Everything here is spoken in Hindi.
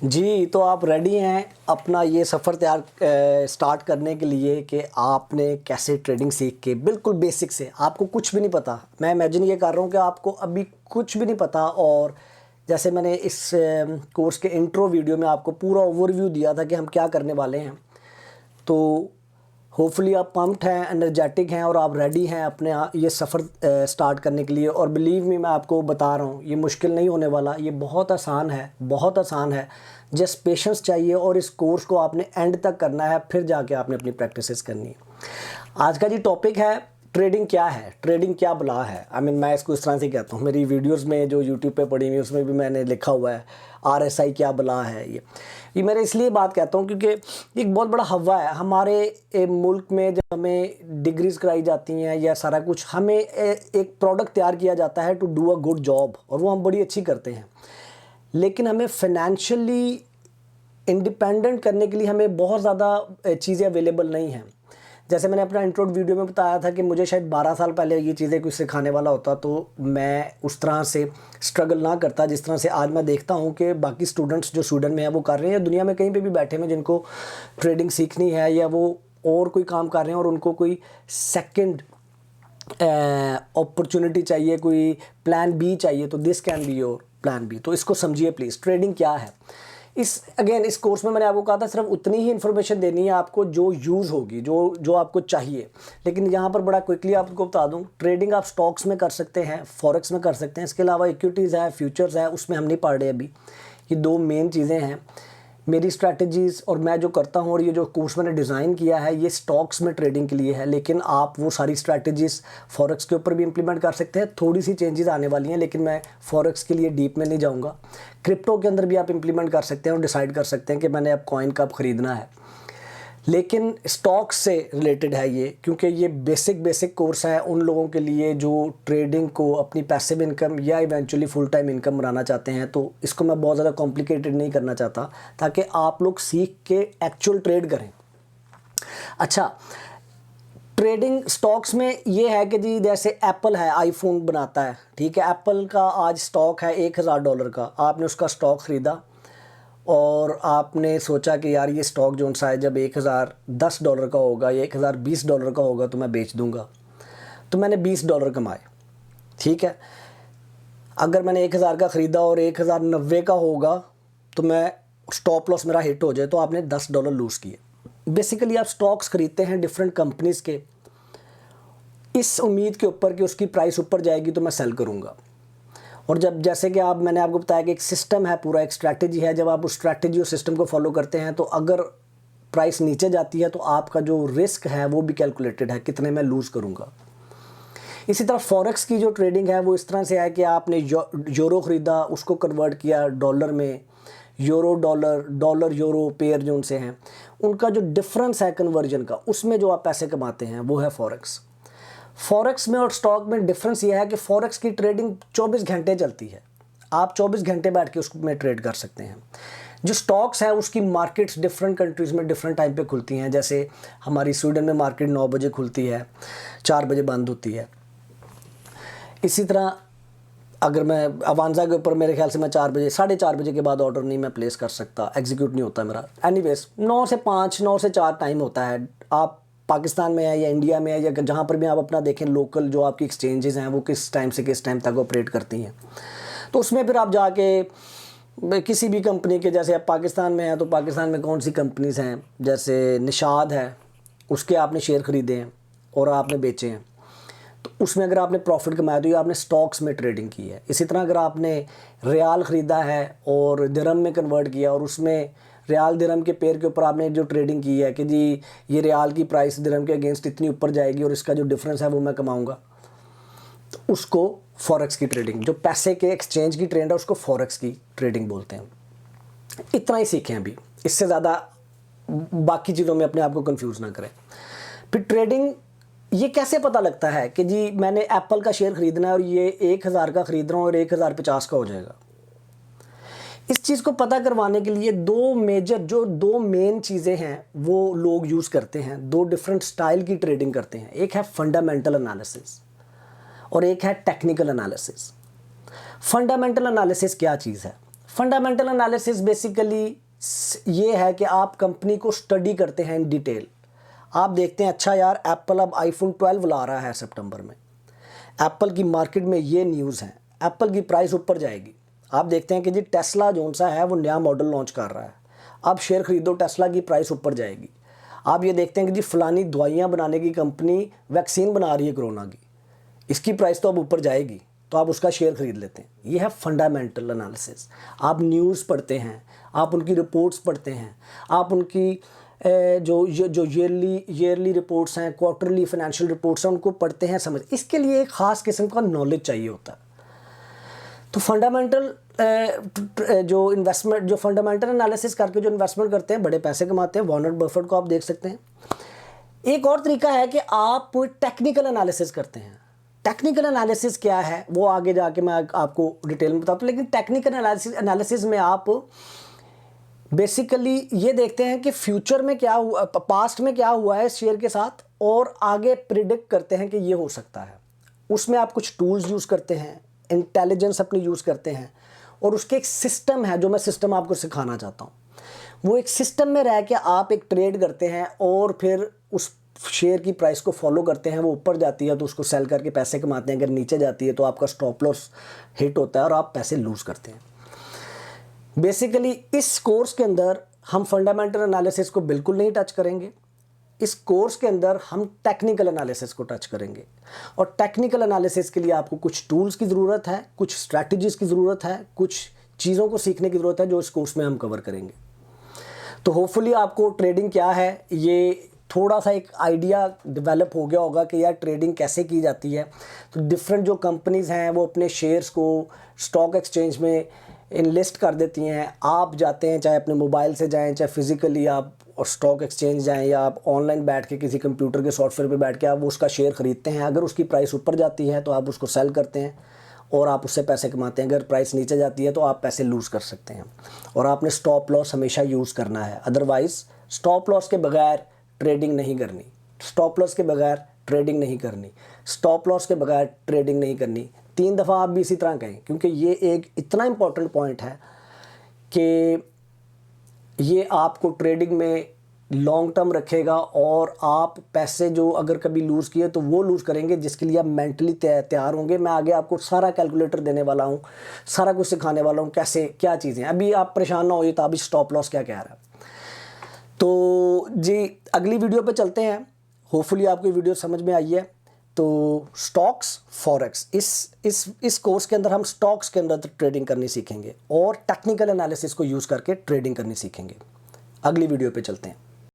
जी, तो आप रेडी हैं अपना ये सफ़र तैयार स्टार्ट करने के लिए कि आपने कैसे ट्रेडिंग सीख के बिल्कुल बेसिक से, आपको कुछ भी नहीं पता। मैं इमेजिन ये कर रहा हूँ कि आपको अभी कुछ भी नहीं पता, और जैसे मैंने इस कोर्स के इंट्रो वीडियो में आपको पूरा ओवरव्यू दिया था कि हम क्या करने वाले हैं। तो होपफुली आप पम्प्ड हैं, एनर्जेटिक हैं और आप रेडी हैं अपने ये सफ़र स्टार्ट करने के लिए। और बिलीव मी, मैं आपको बता रहा हूँ ये मुश्किल नहीं होने वाला, ये बहुत आसान है, बहुत आसान है। जस्ट पेशेंस चाहिए और इस कोर्स को आपने एंड तक करना है, फिर जाके आपने अपनी प्रैक्टिसेस करनी है। आज का जी टॉपिक है ट्रेडिंग क्या है, ट्रेडिंग क्या बला है। मैं इसको इस तरह से कहता हूँ, मेरी वीडियोस में जो यूट्यूब पे पड़ी हुई उसमें भी मैंने लिखा हुआ है RSI क्या बला है। ये मैंने इसलिए बात कहता हूँ क्योंकि एक बहुत बड़ा हवा है हमारे मुल्क में। जब हमें डिग्रीज़ कराई जाती हैं या सारा कुछ, हमें एक प्रोडक्ट तैयार किया जाता है to do a good job, और वो हम बड़ी अच्छी करते हैं। लेकिन हमें फाइनेंशियली इंडिपेंडेंट करने के लिए हमें बहुत ज़्यादा चीज़ें अवेलेबल नहीं हैं। जैसे मैंने अपना इंट्रो वीडियो में बताया था कि मुझे शायद 12 साल पहले ये चीज़ें कुछ सिखाने वाला होता तो मैं उस तरह से स्ट्रगल ना करता जिस तरह से आज मैं देखता हूँ कि बाकी स्टूडेंट्स जो स्वीडन में है वो कर रहे हैं, या दुनिया में कहीं पे भी बैठे हैं जिनको ट्रेडिंग सीखनी है या वो और कोई काम कर रहे हैं और उनको कोई सेकंड अपॉर्चुनिटी चाहिए, कोई प्लान बी चाहिए, तो this can be your plan B. तो इसको समझिए प्लीज़, ट्रेडिंग क्या है। इस कोर्स में मैंने आपको कहा था सिर्फ उतनी ही इन्फॉर्मेशन देनी है आपको जो यूज़ होगी, जो आपको चाहिए। लेकिन यहाँ पर बड़ा क्विकली आपको बता दूँ, ट्रेडिंग आप स्टॉक्स में कर सकते हैं, फॉरेक्स में कर सकते हैं। इसके अलावा इक्विटीज़ है, फ्यूचर्स है, उसमें हम नहीं पढ़ रहे अभी। ये दो मेन चीज़ें हैं मेरी स्ट्रैटेजीज़, और मैं जो करता हूँ और ये जो कोर्स मैंने डिज़ाइन किया है ये स्टॉक्स में ट्रेडिंग के लिए है। लेकिन आप वो सारी स्ट्रैटेजीज़ फॉरेक्स के ऊपर भी इंप्लीमेंट कर सकते हैं। थोड़ी सी चेंजेस आने वाली हैं, लेकिन मैं फॉरेक्स के लिए डीप में नहीं जाऊँगा। क्रिप्टो के अंदर भी आप इंप्लीमेंट कर सकते हैं और डिसाइड कर सकते हैं कि मैंने अब कॉइन कब ख़रीदना है। लेकिन स्टॉक्स से रिलेटेड है ये, क्योंकि ये बेसिक कोर्स है उन लोगों के लिए जो ट्रेडिंग को अपनी पैसिव इनकम या इवेंचुअली फुल टाइम इनकम बनाना चाहते हैं। तो इसको मैं बहुत ज़्यादा कॉम्प्लिकेटेड नहीं करना चाहता, ताकि आप लोग सीख के एक्चुअल ट्रेड करें। अच्छा, ट्रेडिंग स्टॉक्स में ये है कि जी जैसे एप्पल है, आईफोन बनाता है, ठीक है। एप्पल का आज स्टॉक है $1000 का। आपने उसका स्टॉक ख़रीदा और आपने सोचा कि यार ये स्टॉक जो सा है जब $1010 का होगा या $1020 का होगा तो मैं बेच दूंगा। तो मैंने $20 कमाए, ठीक है। अगर मैंने 1000 का ख़रीदा और 1090 का होगा तो मैं स्टॉप लॉस मेरा हिट हो जाए, तो आपने $10 लूज़ किए। बेसिकली आप स्टॉक्स ख़रीदते हैं डिफरेंट कंपनीज़ के, इस उम्मीद के ऊपर कि उसकी प्राइस ऊपर जाएगी तो मैं सेल करूँगा। और जब जैसे कि मैंने आपको बताया कि एक सिस्टम है, पूरा एक स्ट्रैटेजी है। जब आप उस स्ट्रैटेजी और सिस्टम को फॉलो करते हैं तो अगर प्राइस नीचे जाती है तो आपका जो रिस्क है वो भी कैलकुलेटेड है, कितने मैं लूज़ करूँगा। इसी तरह फॉरेक्स की जो ट्रेडिंग है वो इस तरह से है कि आपने यूरो ख़रीदा, उसको कन्वर्ट किया डॉलर में, euro dollar, dollar euro pair जो उनसे हैं, उनका जो डिफरेंस है कन्वर्जन का, उसमें जो आप पैसे कमाते हैं वो है फॉरेक्स। फॉरेक्स में और स्टॉक में डिफरेंस ये है कि फॉरेक्स की ट्रेडिंग 24 घंटे चलती है। आप 24 घंटे बैठ के उसमें ट्रेड कर सकते हैं। जो स्टॉक्स है उसकी मार्केट्स डिफरेंट कंट्रीज़ में डिफरेंट टाइम पे खुलती हैं। जैसे हमारी स्वीडन में मार्केट 9 बजे खुलती है, 4 बजे बंद होती है। इसी तरह अगर मैं अवांजा के ऊपर, मेरे ख्याल से मैं 4 बजे, 4:30 बजे के बाद ऑर्डर नहीं मैं प्लेस कर सकता, एग्जीक्यूट नहीं होता मेरा। एनीवेज 9 से 5, 9 से 4 टाइम होता है। आप पाकिस्तान में है या इंडिया में है या जहाँ पर भी आप अपना देखें, लोकल जो आपकी एक्सचेंजेस हैं वो किस टाइम से किस टाइम तक ऑपरेट करती हैं। तो उसमें फिर आप जाके किसी भी कंपनी के, जैसे आप पाकिस्तान में हैं तो पाकिस्तान में कौन सी कंपनीज़ हैं, जैसे निशाद है, उसके आपने शेयर ख़रीदे हैं और आपने बेचे हैं, तो उसमें अगर आपने प्रॉफिट कमाया तो ये आपने स्टॉक्स में ट्रेडिंग की है। इसी तरह अगर आपने रियाल ख़रीदा है और दिरहम में कन्वर्ट किया और उसमें रियाल दिरहम के पेयर के ऊपर आपने जो ट्रेडिंग की है कि जी ये रियाल की प्राइस दिरहम के अगेंस्ट इतनी ऊपर जाएगी और इसका जो डिफरेंस है वो मैं कमाऊंगा, तो उसको फॉरेक्स की ट्रेडिंग, जो पैसे के एक्सचेंज की ट्रेंड है उसको फॉरेक्स की ट्रेडिंग बोलते हैं। इतना ही सीखें अभी, इससे ज़्यादा बाकी चीज़ों में अपने आप को कंफ्यूज ना करें। फिर ट्रेडिंग ये कैसे पता लगता है कि जी मैंने एप्पल का शेयर ख़रीदना है और ये 1000 का ख़रीद रहा हूँ और 1050 का हो जाएगा। इस चीज़ को पता करवाने के लिए दो मेन चीज़ें हैं वो लोग यूज़ करते हैं, दो डिफरेंट स्टाइल की ट्रेडिंग करते हैं। एक है फंडामेंटल एनालिसिस और एक है टेक्निकल एनालिसिस। फंडामेंटल एनालिसिस क्या चीज़ है? फंडामेंटल एनालिसिस बेसिकली ये है कि आप कंपनी को स्टडी करते हैं इन डिटेल। आप देखते हैं अच्छा यार एप्पल अब आईफोन 12 ला रहा है सितंबर में, एप्पल की मार्केट में ये न्यूज़ है, एप्पल की प्राइस ऊपर जाएगी। आप देखते हैं कि जी टेस्ला जो सा है वो नया मॉडल लॉन्च कर रहा है, आप शेयर खरीदो टेस्ला की प्राइस ऊपर जाएगी। आप ये देखते हैं कि जी फलानी दवाइयाँ बनाने की कंपनी वैक्सीन बना रही है कोरोना की, इसकी प्राइस तो अब ऊपर जाएगी, तो आप उसका शेयर खरीद लेते हैं। ये है फंडामेंटल एनालिसिस। आप न्यूज़ पढ़ते हैं, आप उनकी रिपोर्ट्स पढ़ते हैं, आप उनकी जो ईयरली रिपोर्ट्स हैं, क्वार्टरली फाइनेंशियल रिपोर्ट्स हैं, उनको पढ़ते हैं, समझ। इसके लिए एक ख़ास किस्म का नॉलेज चाहिए होता है। तो फंडामेंटल जो फंडामेंटल एनालिसिस करके जो इन्वेस्टमेंट करते हैं बड़े पैसे कमाते हैं। वॉरेन बफेट को आप देख सकते हैं। एक और तरीका है कि आप टेक्निकल एनालिसिस करते हैं। टेक्निकल एनालिसिस क्या है वो आगे जाके मैं आपको डिटेल में बताता हूँ, लेकिन टेक्निकल एनालिसिस में आप बेसिकली ये देखते हैं कि फ्यूचर में क्या हुआ, पास्ट में क्या हुआ है शेयर के साथ, और आगे प्रिडिक्ट करते हैं कि ये हो सकता है। उसमें आप कुछ टूल्स यूज़ करते हैं, इंटेलिजेंस अपनी यूज़ करते हैं, और उसके एक सिस्टम है जो मैं सिस्टम आपको सिखाना चाहता हूँ। वो एक सिस्टम में रह के आप एक ट्रेड करते हैं और फिर उस शेयर की प्राइस को फॉलो करते हैं। वो ऊपर जाती है तो उसको सेल करके पैसे कमाते हैं, अगर नीचे जाती है तो आपका स्टॉप लॉस हिट होता है और आप पैसे लूज़ करते हैं। बेसिकली इस कोर्स के अंदर हम फंडामेंटल एनालिसिस को बिल्कुल नहीं टच करेंगे। इस कोर्स के अंदर हम टेक्निकल एनालिसिस को टच करेंगे, और टेक्निकल एनालिसिस के लिए आपको कुछ टूल्स की ज़रूरत है, कुछ स्ट्रैटेजीज़ की ज़रूरत है, कुछ चीज़ों को सीखने की ज़रूरत है जो इस कोर्स में हम कवर करेंगे। तो होपफुली आपको ट्रेडिंग क्या है ये थोड़ा सा एक आइडिया डेवलप हो गया होगा कि यार ट्रेडिंग कैसे की जाती है। तो डिफरेंट जो कंपनीज़ हैं वो अपने शेयर्स को स्टॉक एक्सचेंज में इनलिस्ट कर देती हैं। आप जाते हैं, चाहे अपने मोबाइल से जाएं, चाहे फिज़िकली आप और स्टॉक एक्सचेंज जाएं, या आप ऑनलाइन बैठ के किसी कंप्यूटर के सॉफ्टवेयर पे बैठ के आप उसका शेयर ख़रीदते हैं। अगर उसकी प्राइस ऊपर जाती है तो आप उसको सेल करते हैं और आप उससे पैसे कमाते हैं। अगर प्राइस नीचे जाती है तो आप पैसे लूज़ कर सकते हैं, और आपने स्टॉप लॉस हमेशा यूज़ करना है। अदरवाइज़ स्टॉप लॉस के बगैर ट्रेडिंग नहीं करनी, स्टॉप लॉस के बगैर ट्रेडिंग नहीं करनी, स्टॉप लॉस के बगैर ट्रेडिंग नहीं करनी। 3 दफ़ा आप भी इसी तरह कहें, क्योंकि ये एक इतना इम्पॉर्टेंट पॉइंट है कि ये आपको ट्रेडिंग में लॉन्ग टर्म रखेगा, और आप पैसे जो अगर कभी लूज़ किए तो वो लूज़ करेंगे जिसके लिए आप मेंटली तैयार होंगे। मैं आगे आपको सारा कैलकुलेटर देने वाला हूँ, सारा कुछ सिखाने वाला हूँ कैसे क्या चीज़ें। अभी आप परेशान ना होइए तो अभी स्टॉप लॉस क्या कह रहा है। तो जी अगली वीडियो पे चलते हैं। होपफुली आपको ये वीडियो समझ में आई है। तो स्टॉक्स फॉरेक्स इस कोर्स के अंदर हम स्टॉक्स के अंदर ट्रेडिंग करनी सीखेंगे और टेक्निकल एनालिसिस को यूज़ करके ट्रेडिंग करनी सीखेंगे। अगली वीडियो पे चलते हैं।